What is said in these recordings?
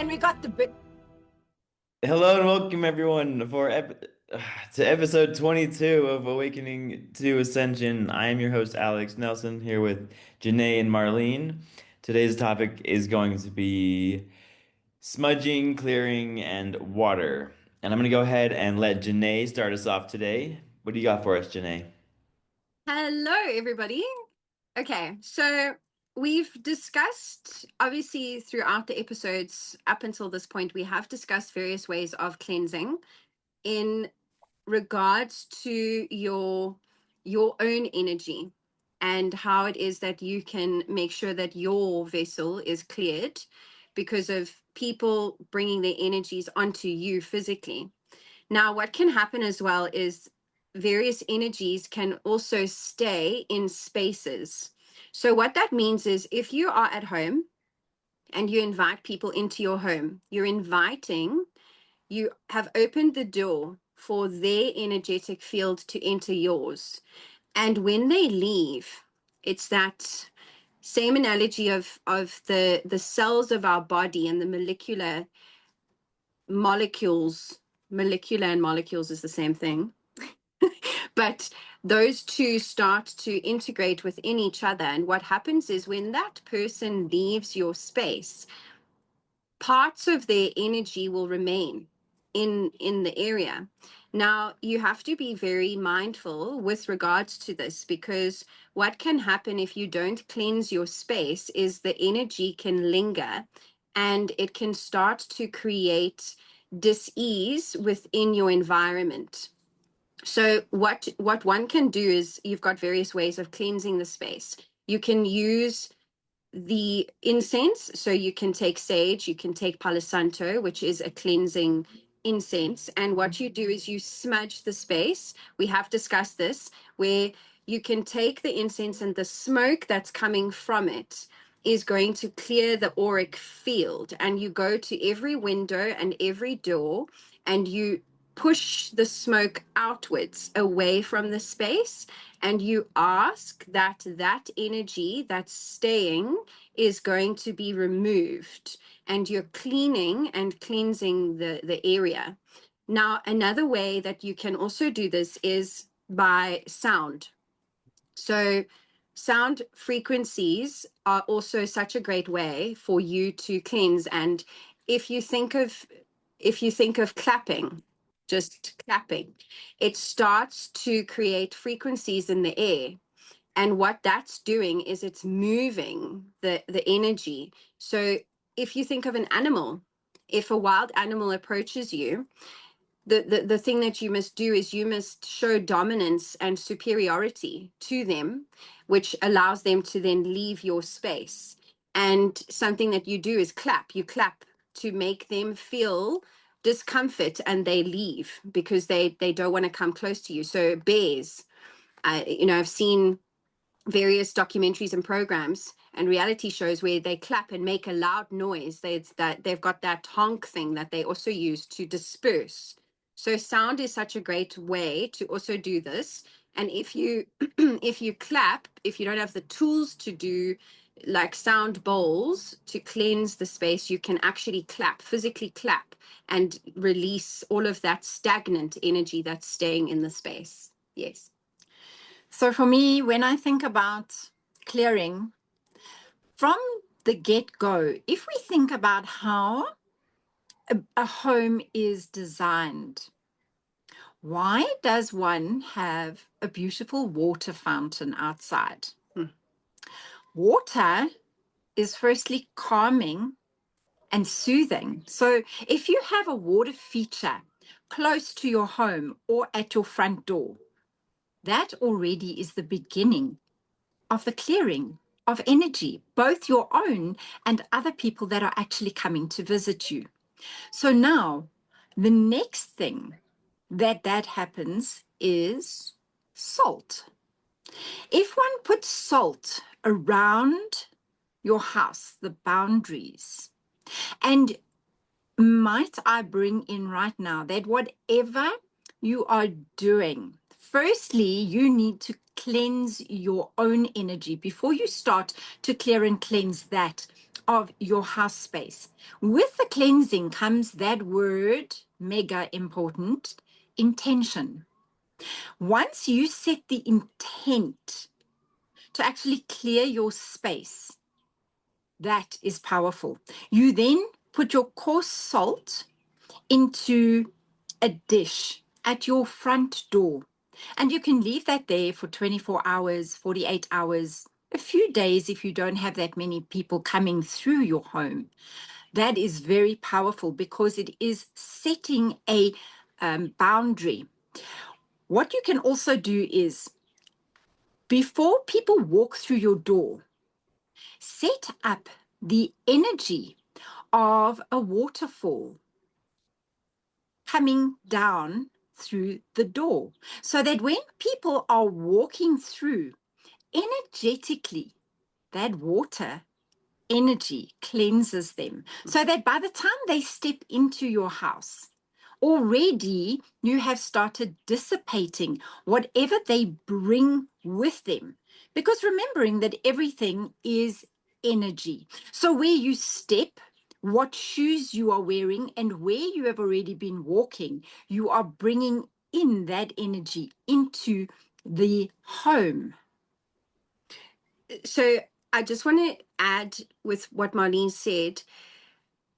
And we got the bit. Hello and welcome everyone to episode 22 of Awakening to Ascension. I am your host Alex Nelson here with Janae and Marlene. Today's topic is going to be smudging, clearing, and water. And I'm going to go ahead and let Janae start us off today. What do you got for us, Janae? Hello, everybody. Okay, so we've discussed, obviously, throughout the episodes up until this point, we have discussed various ways of cleansing in regards to your own energy and how it is that you can make sure that your vessel is cleared because of people bringing their energies onto you physically. Now, what can happen as well is various energies can also stay in spaces. So, what that means is if you are at home and you invite people into your home, you have opened the door for their energetic field to enter yours. And when they leave, it's that same analogy of the cells of our body and the molecules. Molecular and molecules is the same thing. But those two start to integrate within each other. And what happens is when that person leaves your space, parts of their energy will remain in the area. Now, you have to be very mindful with regards to this, because what can happen if you don't cleanse your space is the energy can linger and it can start to create dis-ease within your environment. So what one can do is you've got various ways of cleansing the space. You can use the incense. So you can take sage, you can take Palo Santo, which is a cleansing incense. And what you do is you smudge the space. We have discussed this, where you can take the incense and the smoke that's coming from it is going to clear the auric field. And you go to every window and every door and you push the smoke outwards away from the space, and you ask that that energy that's staying is going to be removed, and you're cleaning and cleansing the area. Now, another way that you can also do this is by sound. So sound frequencies are also such a great way for you to cleanse. And if you think of clapping, just clapping, it starts to create frequencies in the air. And what that's doing is it's moving the energy. So if you think of an animal, if a wild animal approaches you, the thing that you must do is you must show dominance and superiority to them, which allows them to then leave your space. And something that you do is clap. You clap to make them feel discomfort and they leave because they don't want to come close to you. So bears, I've seen various documentaries and programs and reality shows where they clap and make a loud noise. They've got that honk thing that they also use to disperse. So sound is such a great way to also do this. And if you if you clap, if you don't have the tools to do like sound bowls to cleanse the space, you can actually clap, physically clap, and release all of that stagnant energy that's staying in the space. Yes. So for me, when I think about clearing from the get-go, if we think about how a home is designed, why does one have a beautiful water fountain outside? Water is firstly calming and soothing. So if you have a water feature close to your home or at your front door, that already is the beginning of the clearing of energy, both your own and other people that are actually coming to visit you. So now the next thing that happens is salt. If one puts salt around your house, the boundaries, and might I bring in right now that whatever you are doing, firstly, you need to cleanse your own energy before you start to clear and cleanse that of your house space. With the cleansing comes that word, mega important, intention. Once you set the intent to actually clear your space, that is powerful. You then put your coarse salt into a dish at your front door, and you can leave that there for 24 hours, 48 hours, a few days if you don't have that many people coming through your home. That is very powerful because it is setting a boundary. What you can also do is, before people walk through your door, set up the energy of a waterfall coming down through the door, so that when people are walking through, energetically, that water energy cleanses them, so that by the time they step into your house, already you have started dissipating whatever they bring with them. Because remembering that everything is energy. So where you step, what shoes you are wearing, and where you have already been walking, you are bringing in that energy into the home. So I just want to add with what Marlene said,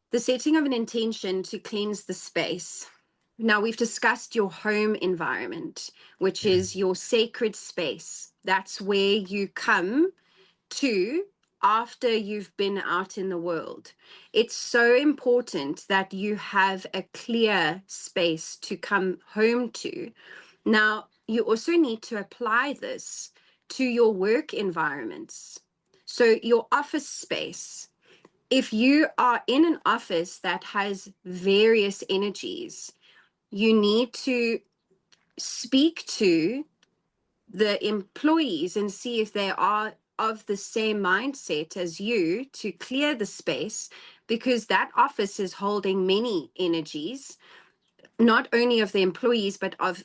the setting of an intention to cleanse the space. Now, we've discussed your home environment, which is your sacred space. That's where you come to after you've been out in the world. It's so important that you have a clear space to come home to. Now, you also need to apply this to your work environments. So, your office space. If you are in an office that has various energies, you need to speak to the employees and see if they are of the same mindset as you to clear the space, because that office is holding many energies, not only of the employees, but of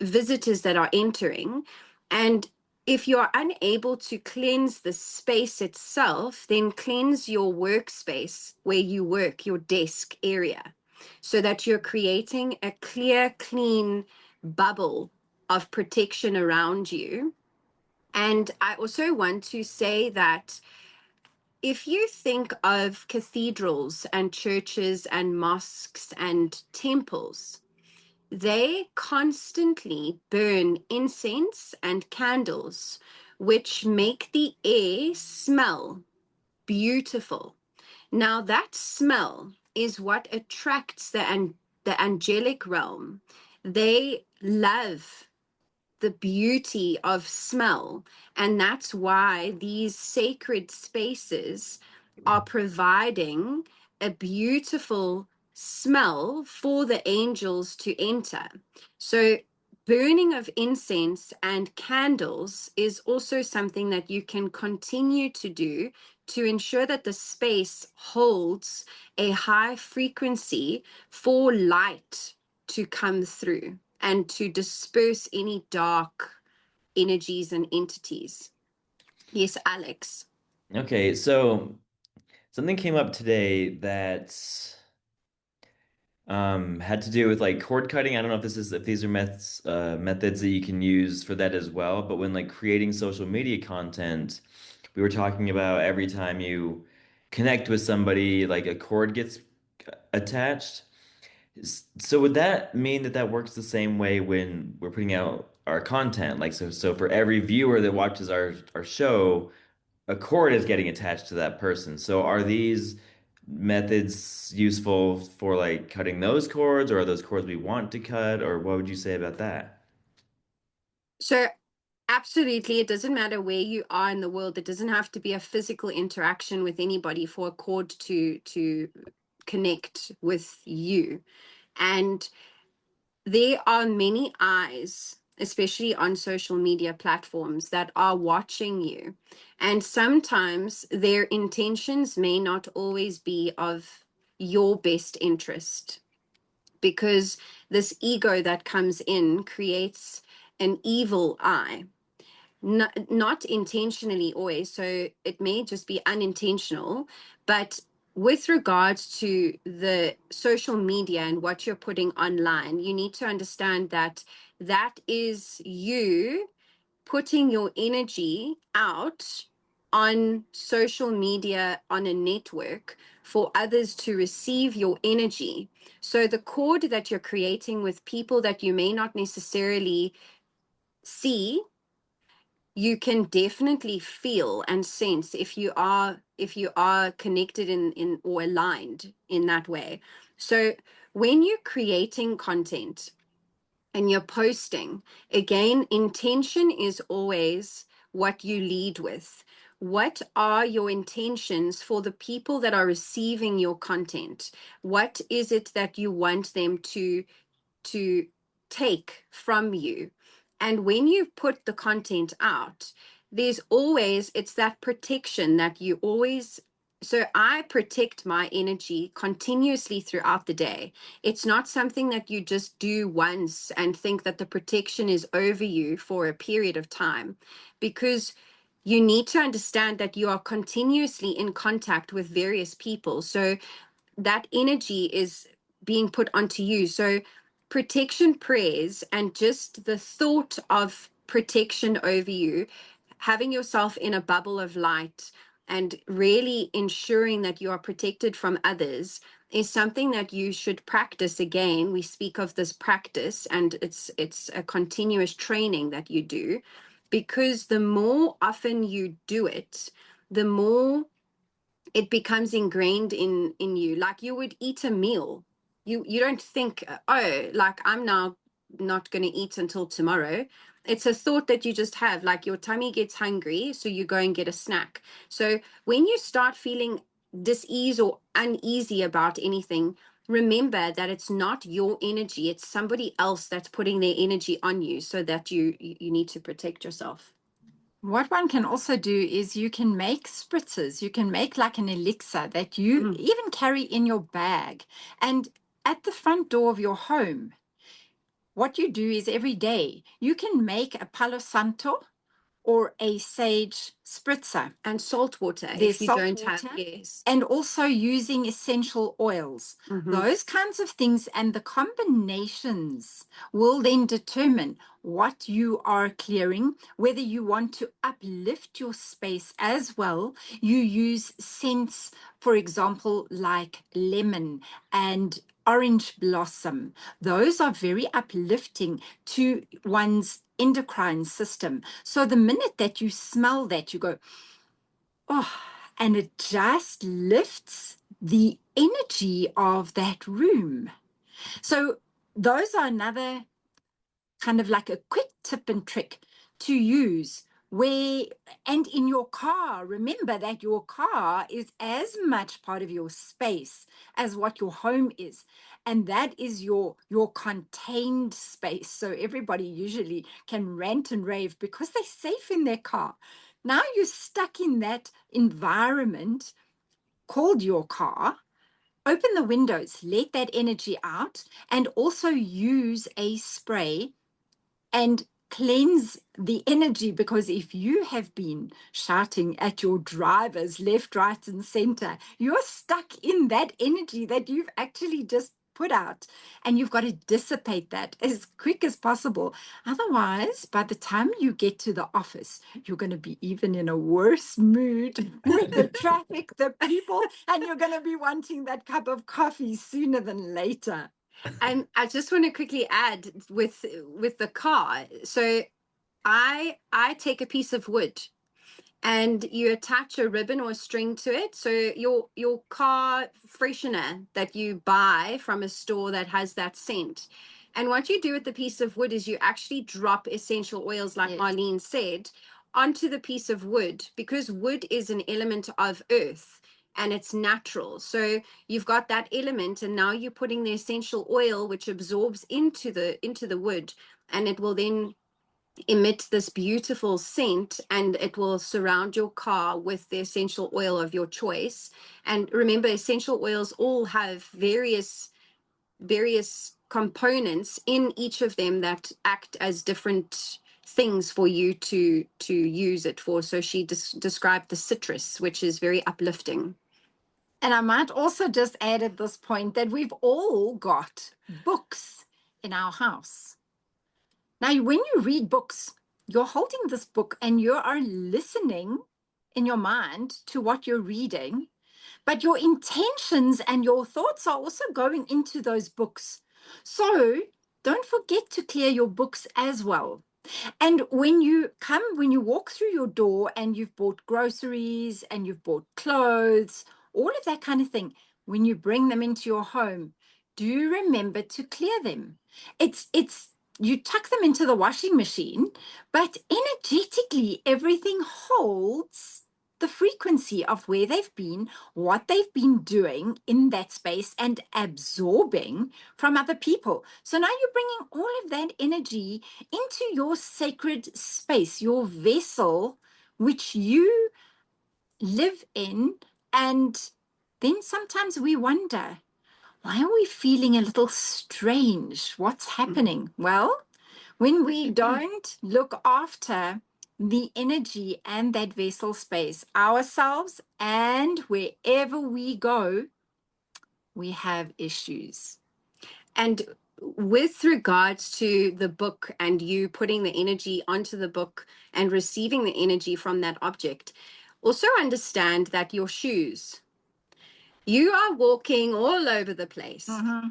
visitors that are entering. And if you are unable to cleanse the space itself, then cleanse your workspace where you work, your desk area, so that you're creating a clear, clean bubble of protection around you. And I also want to say that if you think of cathedrals and churches and mosques and temples, they constantly burn incense and candles, which make the air smell beautiful. Now, that smell is what attracts the angelic realm. They love the beauty of smell. And that's why these sacred spaces are providing a beautiful smell for the angels to enter. So, burning of incense and candles is also something that you can continue to do to ensure that the space holds a high frequency for light to come through and to disperse any dark energies and entities. Yes, Alex. Okay, so something came up today that had to do with like cord cutting. I don't know if these are methods that you can use for that as well, but when like creating social media content, we were talking about every time you connect with somebody, like a cord gets attached. So would that mean that that works the same way when we're putting out our content? Like so for every viewer that watches our show, a cord is getting attached to that person. So are these methods useful for like cutting those cords, or are those cords we want to cut, or what would you say about that? So, absolutely, it doesn't matter where you are in the world. It doesn't have to be a physical interaction with anybody for a cord to connect with you. And there are many eyes, especially on social media platforms, that are watching you. And sometimes their intentions may not always be of your best interest, because this ego that comes in creates an evil eye. not intentionally always, so it may just be unintentional, but with regards to the social media and what you're putting online, you need to understand that that is you putting your energy out on social media, on a network, for others to receive your energy. So the cord that you're creating with people that you may not necessarily see, you can definitely feel and sense if you are connected in or aligned in that way. So when you're creating content and you're posting, again, intention is always what you lead with. What are your intentions for the people that are receiving your content? What is it that you want them to take from you? And when you put the content out, there's always, it's that protection that you always, so I protect my energy continuously throughout the day. It's not something that you just do once and think that the protection is over you for a period of time, because you need to understand that you are continuously in contact with various people. So that energy is being put onto you. So protection prayers and just the thought of protection over you, having yourself in a bubble of light and really ensuring that you are protected from others, is something that you should practice. Again, we speak of this practice, and it's a continuous training that you do, because the more often you do it, the more it becomes ingrained in you. Like you would eat a meal, you don't think, oh, like I'm now not going to eat until tomorrow. It's a thought that you just have, like your tummy gets hungry, so you go and get a snack. So when you start feeling dis-ease or uneasy about anything, remember that it's not your energy, it's somebody else that's putting their energy on you, so that you need to protect yourself. What one can also do is you can make spritzers. You can make like an elixir that you even carry in your bag. And at the front door of your home, what you do is every day you can make a Palo Santo or a sage spritzer. And salt water, There's if you salt don't water, have, yes. and also using essential oils. Those kinds of things, and the combinations will then determine what you are clearing, whether you want to uplift your space as well. You use scents, for example, like lemon and orange blossom. Those are very uplifting to one's endocrine system. So the minute that you smell that, you go, oh, and it just lifts the energy of that room. So those are another kind of like a quick tip and trick to use. Where, and in your car, remember that your car is as much part of your space as what your home is, and that is your contained space. So everybody usually can rant and rave because they're safe in their car. Now you're stuck in that environment called your car. Open the windows, let that energy out, and also use a spray and cleanse the energy, because if you have been shouting at your drivers left, right, and center, you're stuck in that energy that you've actually just put out, and you've got to dissipate that as quick as possible. Otherwise, by the time you get to the office, you're going to be even in a worse mood with the traffic, the people, and you're going to be wanting that cup of coffee sooner than later. And I just want to quickly add with the car. So I take a piece of wood and you attach a ribbon or a string to it. So your car freshener that you buy from a store that has that scent. And what you do with the piece of wood is you actually drop essential oils, like Yes. Marlene said, onto the piece of wood, because wood is an element of earth and it's natural. So you've got that element, and now you're putting the essential oil, which absorbs into the wood, and it will then emit this beautiful scent, and it will surround your car with the essential oil of your choice. And remember, essential oils all have various components in each of them that act as different things for you to use it for. So she described the citrus, which is very uplifting. And I might also just add at this point that we've all got books in our house. Now, when you read books, you're holding this book and you are listening in your mind to what you're reading, but your intentions and your thoughts are also going into those books. So don't forget to clear your books as well. And when you walk through your door and you've bought groceries and you've bought clothes, all of that kind of thing, when you bring them into your home, do remember to clear them. It's you tuck them into the washing machine, but energetically, everything holds the frequency of where they've been, what they've been doing in that space, and absorbing from other people. So now you're bringing all of that energy into your sacred space, your vessel, which you live in. And then sometimes we wonder, why are we feeling a little strange? What's happening? Well, when we don't look after the energy and that vessel space, ourselves and wherever we go, we have issues. And with regards to the book and you putting the energy onto the book and receiving the energy from that object, also understand that your shoes, you are walking all over the place.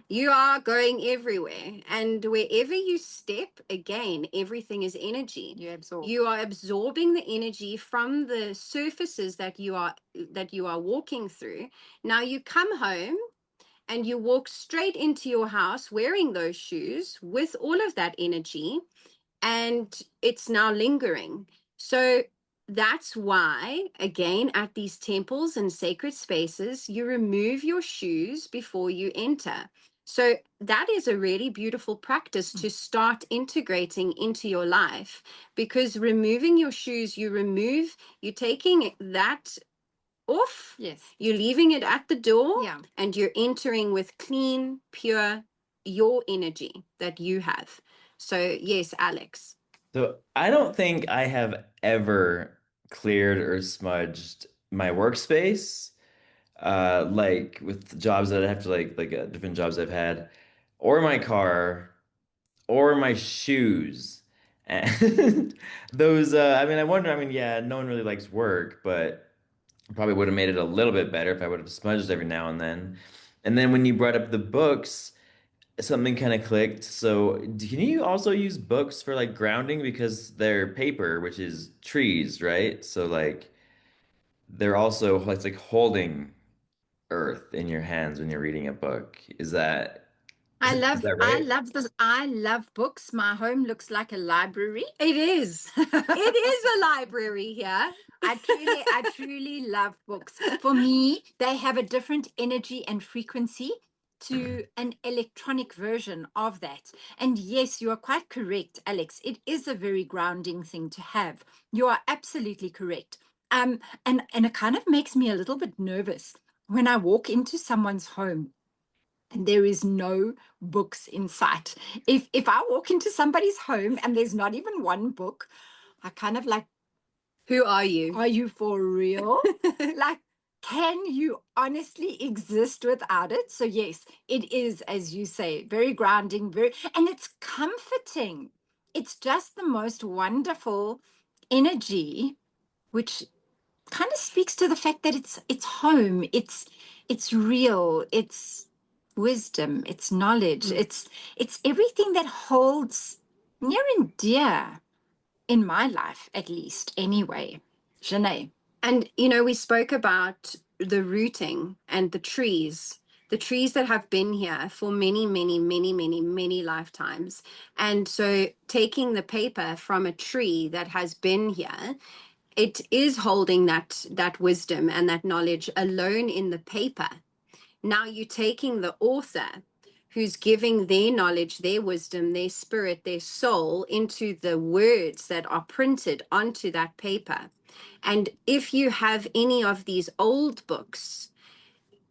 You are going everywhere. And wherever you step, again, everything is energy. You are absorbing the energy from the surfaces that you are walking through. Now you come home and you walk straight into your house wearing those shoes with all of that energy, and it's now lingering. So that's why, again, at these temples and sacred spaces, you remove your shoes before you enter. So that is a really beautiful practice to start integrating into your life, because removing your shoes, you're taking that off. Yes. You're leaving it at the door. Yeah. And you're entering with clean, pure, your energy that you have. So yes, Alex. So I don't think I have ever cleared or smudged my workspace, like with jobs that I have to different jobs I've had, or my car, or my shoes. And those, I mean, yeah, no one really likes work, but probably would have made it a little bit better if I would have smudged every now and then. And then when you brought up the books, something kind of clicked. So, can you also use books for like grounding because they're paper, which is trees, right? So like they're also it's like holding earth in your hands when you're reading a book. Is that is that I right? love this. I love books. My home looks like a library. It is. It is a library here. I truly love books. For me, they have a different energy and frequency to an electronic version of that. And yes, you are quite correct, Alex. It is a very grounding thing to have. You are absolutely correct. And it kind of makes me a little bit nervous when I walk into someone's home and there is no books in sight. If I walk into somebody's home and there's not even one book, I kind of like, who are you? are you for real? Like, can you honestly exist without it? So yes, it is, as you say, very grounding, and it's comforting. It's just the most wonderful energy, which kind of speaks to the fact that it's home, it's real, it's wisdom, it's knowledge, it's everything that holds near and dear in my life, at least, anyway. Janae. And, we spoke about the rooting and the trees that have been here for many, many, many, many, many lifetimes. And so taking the paper from a tree that has been here, it is holding that wisdom and that knowledge alone in the paper. Now you're taking the author who's giving their knowledge, their wisdom, their spirit, their soul into the words that are printed onto that paper. And if you have any of these old books,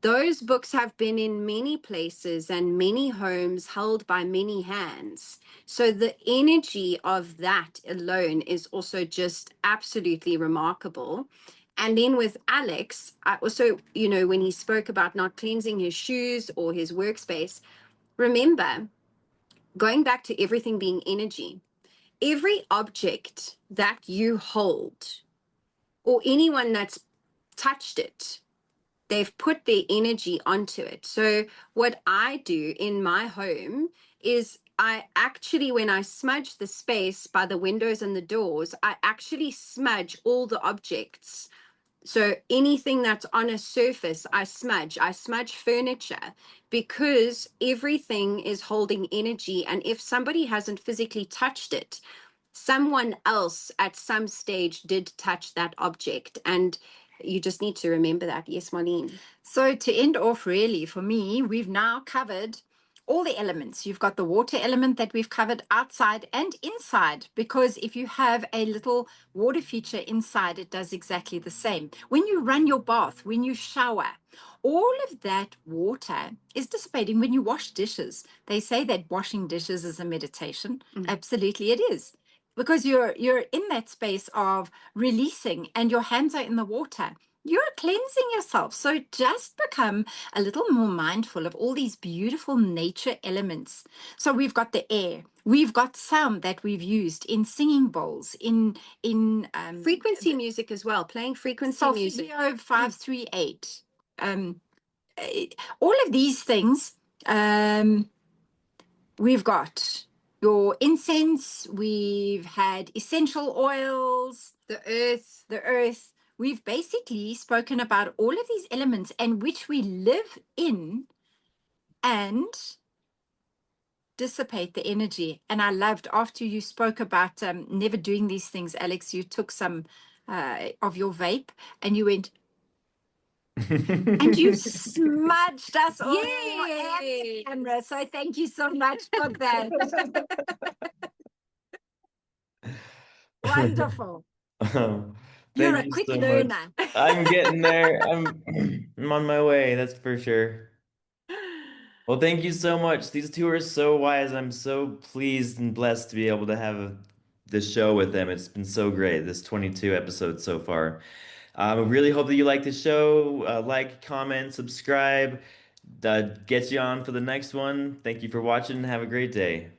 those books have been in many places and many homes held by many hands. So the energy of that alone is also just absolutely remarkable. And then with Alex, I also, when he spoke about not cleansing his shoes or his workspace, remember, going back to everything being energy, every object that you hold or anyone that's touched it, they've put their energy onto it. So what I do in my home is I actually, when I smudge the space by the windows and the doors, I actually smudge all the objects. So anything that's on a surface, I smudge furniture because everything is holding energy. And if somebody hasn't physically touched it, someone else at some stage did touch that object. And you just need to remember that. Yes, Marlene. So to end off, really, for me, we've now covered all the elements. You've got the water element that we've covered outside and inside, because if you have a little water feature inside, it does exactly the same. When you run your bath, when you shower, all of that water is dissipating when you wash dishes. They say that washing dishes is a meditation. Absolutely, it is. Because you're in that space of releasing and your hands are in the water. You're cleansing yourself. So just become a little more mindful of all these beautiful nature elements. So we've got the air, we've got sound that we've used in singing bowls, in frequency music as well, playing frequency music. Solfeggio 538. All of these things. We've got your incense, we've had essential oils, the earth. We've basically spoken about all of these elements and which we live in and dissipate the energy. And I loved after you spoke about never doing these things, Alex, you took some of your vape and you went, and you smudged us all at the camera. So thank you so much for that. Wonderful. You're a quick learner. I'm getting there. I'm on my way, that's for sure. Well, thank you so much. These two are so wise. I'm so pleased and blessed to be able to have this show with them. It's been so great, this 22 episodes so far. I really hope that you like the show. Like, comment, subscribe. Get you on for the next one. Thank you for watching. Have a great day.